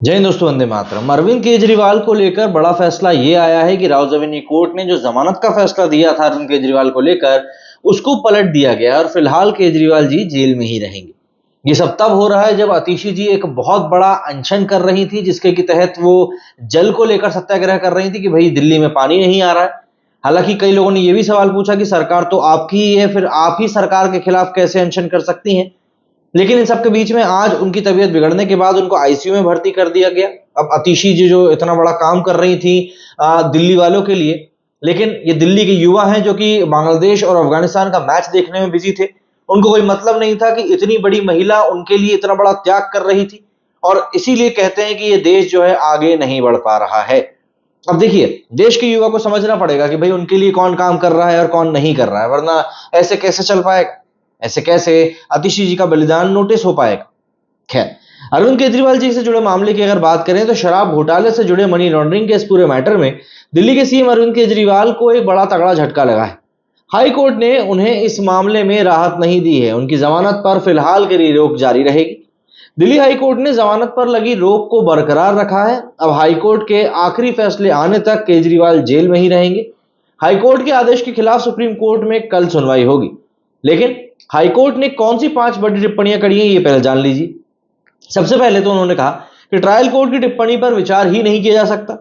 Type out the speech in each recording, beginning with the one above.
जय हिंद दोस्तों, वंदे मातरम। अरविंद केजरीवाल को लेकर बड़ा फैसला ये आया है कि राउज एवेन्यू कोर्ट ने जो जमानत का फैसला दिया था अरविंद केजरीवाल को लेकर, उसको पलट दिया गया और फिलहाल केजरीवाल जी जेल में ही रहेंगे। ये सब तब हो रहा है जब आतिशी जी एक बहुत बड़ा अनशन कर रही थी, जिसके की तहत वो जल को लेकर सत्याग्रह कर रही थी कि भाई दिल्ली में पानी नहीं आ रहा है। हालांकि कई लोगों ने यह भी सवाल पूछा कि सरकार तो आपकी ही है, फिर आप ही सरकार के खिलाफ कैसे अनशन कर सकती हैं। लेकिन इन सब के बीच में आज उनकी तबीयत बिगड़ने के बाद उनको आईसीयू में भर्ती कर दिया गया। अब आतिशी जी जो इतना बड़ा काम कर रही थी दिल्ली वालों के लिए, लेकिन ये दिल्ली के युवा हैं जो कि बांग्लादेश और अफगानिस्तान का मैच देखने में बिजी थे। उनको कोई मतलब नहीं था कि इतनी बड़ी महिला उनके लिए इतना बड़ा त्याग कर रही थी, और इसीलिए कहते हैं कि ये देश जो है आगे नहीं बढ़ पा रहा है। अब देखिए, देश के युवा को समझना पड़ेगा कि भाई उनके लिए कौन काम कर रहा है और कौन नहीं कर रहा है, वरना ऐसे कैसे चल पाएगा, ऐसे कैसे आतिशी जी का बलिदान नोटिस हो पाएगा। खैर, अरविंद केजरीवाल जी से जुड़े मामले की अगर बात करें तो शराब घोटाले से जुड़े मनी लॉन्ड्रिंग के इस पूरे मैटर में दिल्ली के सीएम अरविंद केजरीवाल को एक बड़ा तगड़ा झटका लगा है। हाई कोर्ट ने उन्हें इस मामले में राहत नहीं दी है। उनकी जमानत पर फिलहाल के लिए रोक जारी रहेगी। दिल्ली हाई कोर्ट ने जमानत पर लगी रोक को बरकरार रखा है। अब हाई कोर्ट के आखिरी फैसले आने तक केजरीवाल जेल में ही रहेंगे। हाई कोर्ट के आदेश के खिलाफ सुप्रीम कोर्ट में कल सुनवाई होगी, लेकिन हाईकोर्ट ने कौन सी 5 बड़ी टिप्पणियां करी हैं ये पहले जान लीजिए। सबसे पहले तो उन्होंने कहा कि ट्रायल कोर्ट की टिप्पणी पर विचार ही नहीं किया जा सकता,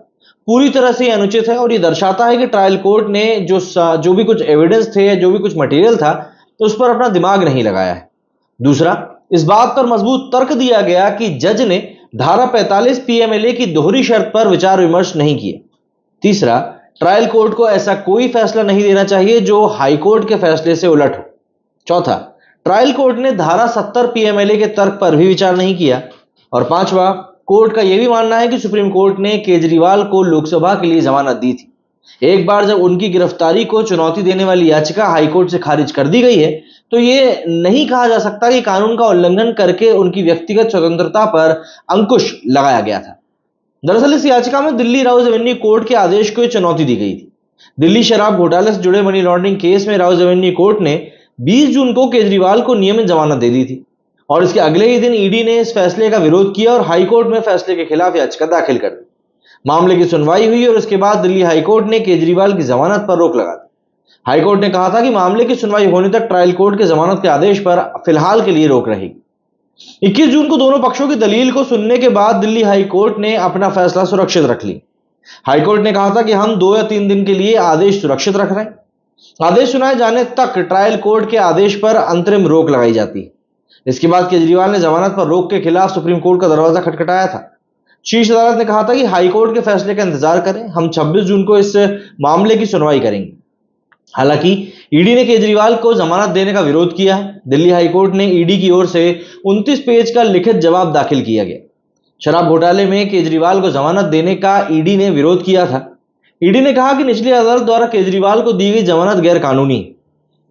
पूरी तरह से अनुचित है, और ये दर्शाता है कि ट्रायल कोर्ट ने जो भी कुछ एविडेंस थे, जो भी कुछ मटेरियल था, तो उस पर अपना दिमाग नहीं लगाया है। दूसरा, इस बात पर मजबूत तर्क दिया गया कि जज ने धारा 45 पीएमएलए की दोहरी शर्त पर विचार विमर्श नहीं किया। तीसरा, ट्रायल कोर्ट को ऐसा कोई फैसला नहीं देना चाहिए जो हाईकोर्ट के फैसले से उलट हो। चौथा, ट्रायल कोर्ट ने धारा 70 पीएमएलए के तर्क पर भी विचार नहीं किया। और पांचवा, कोर्ट का यह भी मानना है कि सुप्रीम कोर्ट ने केजरीवाल को लोकसभा के लिए जमानत दी थी। एक बार जब उनकी गिरफ्तारी को चुनौती देने वाली याचिका हाईकोर्ट से खारिज कर दी गई है, तो यह नहीं कहा जा सकता कि कानून का उल्लंघन करके उनकी व्यक्तिगत स्वतंत्रता पर अंकुश लगाया गया था। दरअसल इस याचिका में दिल्ली राउज एवेन्यू कोर्ट के आदेश को चुनौती दी गई थी। दिल्ली शराब घोटाले से जुड़े मनी लॉन्ड्रिंग केस में राउज एवेन्यू कोर्ट ने 20 जून को केजरीवाल को नियमित जमानत दे दी थी, और इसके अगले ही दिन ईडी ने इस फैसले का विरोध किया और हाईकोर्ट में फैसले के खिलाफ याचिका दाखिल कर दी। मामले की सुनवाई हुई और उसके बाद दिल्ली हाईकोर्ट ने केजरीवाल की जमानत पर रोक लगा दी। हाईकोर्ट ने कहा था कि मामले की सुनवाई होने तक ट्रायल कोर्ट के जमानत के आदेश पर फिलहाल के लिए रोक रहेगी। 21 जून को दोनों पक्षों की दलील को सुनने के बाद दिल्ली हाईकोर्ट ने अपना फैसला सुरक्षित रख लिया। हाईकोर्ट ने कहा था कि हम 2 या 3 दिन के लिए आदेश सुरक्षित रख रहे हैं। आदेश सुनाए जाने तक ट्रायल कोर्ट के आदेश पर अंतरिम रोक लगाई जाती है। इसके बाद केजरीवाल ने जमानत पर रोक के खिलाफ सुप्रीम कोर्ट का दरवाजा खटखटाया था। शीर्ष अदालत ने कहा था कि हाईकोर्ट के फैसले का इंतजार करें, हम 26 जून को इस मामले की सुनवाई करेंगे। हालांकि ईडी ने केजरीवाल को जमानत देने का विरोध किया है। दिल्ली हाईकोर्ट ने ईडी की ओर से 29 पेज का लिखित जवाब दाखिल किया गया। शराब घोटाले में केजरीवाल को जमानत देने का ईडी ने विरोध किया था। ईडी ने कहा कि निचली अदालत द्वारा केजरीवाल को दी गई जमानत गैर कानूनी।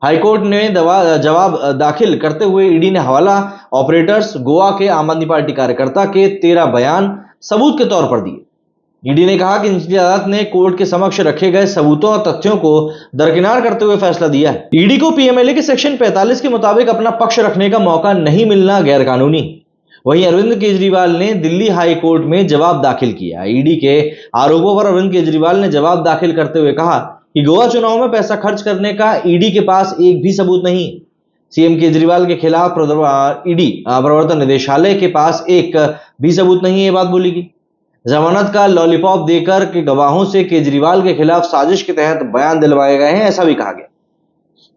हाईकोर्ट ने जवाब दाखिल करते हुए ईडी ने हवाला ऑपरेटर्स, गोवा के आम आदमी पार्टी कार्यकर्ता के 13 बयान सबूत के तौर पर दिए। ईडी ने कहा कि निचली अदालत ने कोर्ट के समक्ष रखे गए सबूतों और तथ्यों को दरकिनार करते हुए फैसला दिया है। ईडी को पीएमएलए के सेक्शन 45 के मुताबिक अपना पक्ष रखने का मौका नहीं मिलना गैर कानूनी। वहीं अरविंद केजरीवाल ने दिल्ली हाई कोर्ट में जवाब दाखिल किया। ईडी के आरोपों पर अरविंद केजरीवाल ने जवाब दाखिल करते हुए कहा कि गोवा चुनाव में पैसा खर्च करने का ईडी के पास एक भी सबूत नहीं। सीएम केजरीवाल के खिलाफ ईडी प्रवर्तन निदेशालय के पास एक भी सबूत नहीं है, ये बात बोली गई। जमानत का लॉलीपॉप देकर के गवाहों से केजरीवाल के खिलाफ साजिश के तहत बयान दिलवाए गए हैं, ऐसा भी कहा गया।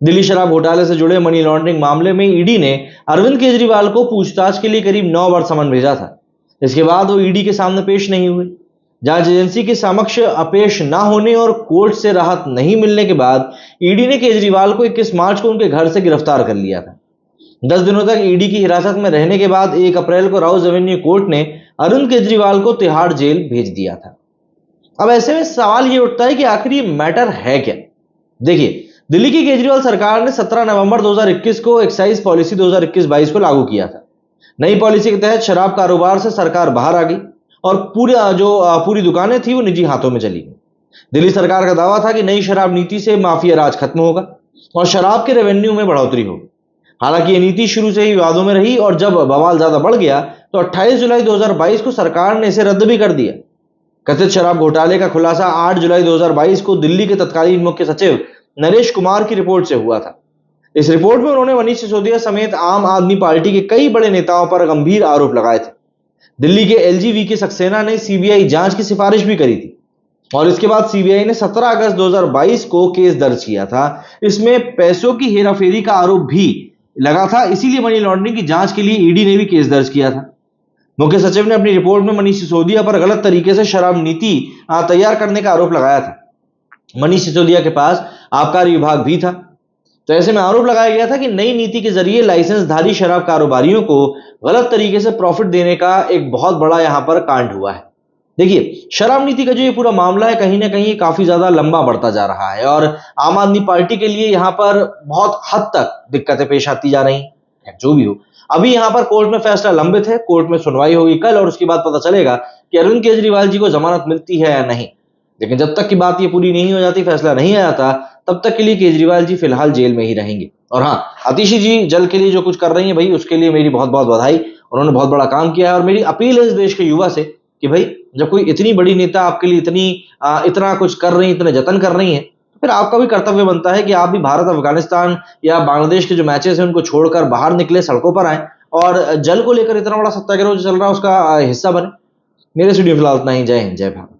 दिल्ली शराब घोटाले से जुड़े मनी लॉन्ड्रिंग मामले में ईडी ने अरविंद केजरीवाल को पूछताछ के लिए करीब 9 बार समन भेजा था। इसके बाद वो ईडी के सामने पेश नहीं हुए। जांच एजेंसी के समक्ष पेश न होने और कोर्ट से राहत नहीं मिलने के बाद ईडी ने केजरीवाल को 21 मार्च को उनके घर से गिरफ्तार कर लिया था। 10 दिनों तक ईडी की हिरासत में रहने के बाद 1 अप्रैल को राउज एवेन्यू कोर्ट ने अरविंद केजरीवाल को तिहाड़ जेल भेज दिया था। अब ऐसे में सवाल ये उठता है कि आखिर ये मैटर है क्या। देखिए, दिल्ली की केजरीवाल सरकार ने 17 नवंबर 2021 को एक्साइज पॉलिसी 2021-22 को लागू किया था। नई पॉलिसी के तहत शराब कारोबार से सरकार बाहर आ गई और पूरी दुकानें थी वो निजी हाथों में चली गई। दिल्ली सरकार का दावा था कि नई शराब नीति से माफिया राज खत्म होगा और शराब के रेवेन्यू में बढ़ोतरी होगी। हालांकि ये नीति शुरू से ही विवादों में रही और जब बवाल ज्यादा बढ़ गया तो 28 जुलाई 2022 को सरकार ने इसे रद्द भी कर दिया। कथित शराब घोटाले का खुलासा 8 जुलाई 2022 को दिल्ली के तत्कालीन मुख्य सचिव नरेश कुमार की रिपोर्ट से हुआ था। इस रिपोर्ट में उन्होंने मनीष सिसोदिया समेत आम आदमी पार्टी के कई बड़े नेताओं पर गंभीर आरोप लगाए थे। दिल्ली के एलजी सक्सेना ने सीबीआई जांच की सिफारिश भी करी थी और इसके बाद सीबीआई ने 17 अगस्त 2022 को केस दर्ज किया था। इसमें पैसों की हेराफेरी का आरोप भी लगा था, इसीलिए मनी लॉन्ड्रिंग की जांच के लिए ईडी ने भी केस दर्ज किया था। मुख्य सचिव ने अपनी रिपोर्ट में मनीष सिसोदिया पर गलत तरीके से शराब नीति तैयार करने का आरोप लगाया था। मनीष सिसोदिया के पास आबकारी विभाग भी था, तो ऐसे में आरोप लगाया गया था कि नई नीति के जरिए लाइसेंसधारी शराब कारोबारियों को गलत तरीके से प्रॉफिट देने का एक बहुत बड़ा यहां पर कांड हुआ है। देखिए, शराब नीति का जो ये पूरा मामला है कहीं ना कहीं काफी ज्यादा लंबा बढ़ता जा रहा है और आम आदमी पार्टी के लिए यहाँ पर बहुत हद तक दिक्कतें पेश आती जा रही हैं। जो भी हो, अभी यहाँ पर कोर्ट में फैसला लंबित है, कोर्ट में सुनवाई होगी कल और उसके बाद पता चलेगा कि अरविंद केजरीवाल जी को जमानत मिलती है या नहीं। लेकिन जब तक की बात ये पूरी नहीं हो जाती, फैसला नहीं आ जाता, तब तक के लिए केजरीवाल जी फिलहाल जेल में ही रहेंगे। और हाँ, आतिशी जी जल के लिए जो कुछ कर रही है भाई, उसके लिए मेरी बहुत बहुत बधाई। उन्होंने बहुत बड़ा काम किया है और मेरी अपील है इस देश के युवा से कि भाई, जब कोई इतनी बड़ी नेता आपके लिए इतना कुछ कर रही है, इतने जतन कर रही है, तो फिर आपका भी कर्तव्य बनता है कि आप भी भारत अफगानिस्तान या बांग्लादेश के जो मैचेस हैं उनको छोड़कर बाहर निकले, सड़कों पर आए और जल को लेकर इतना बड़ा सत्याग्रह जो चल रहा है उसका हिस्सा बने। मेरे स्टूडियो फिलहाल इतना ही। जय हिंद, जय भारत।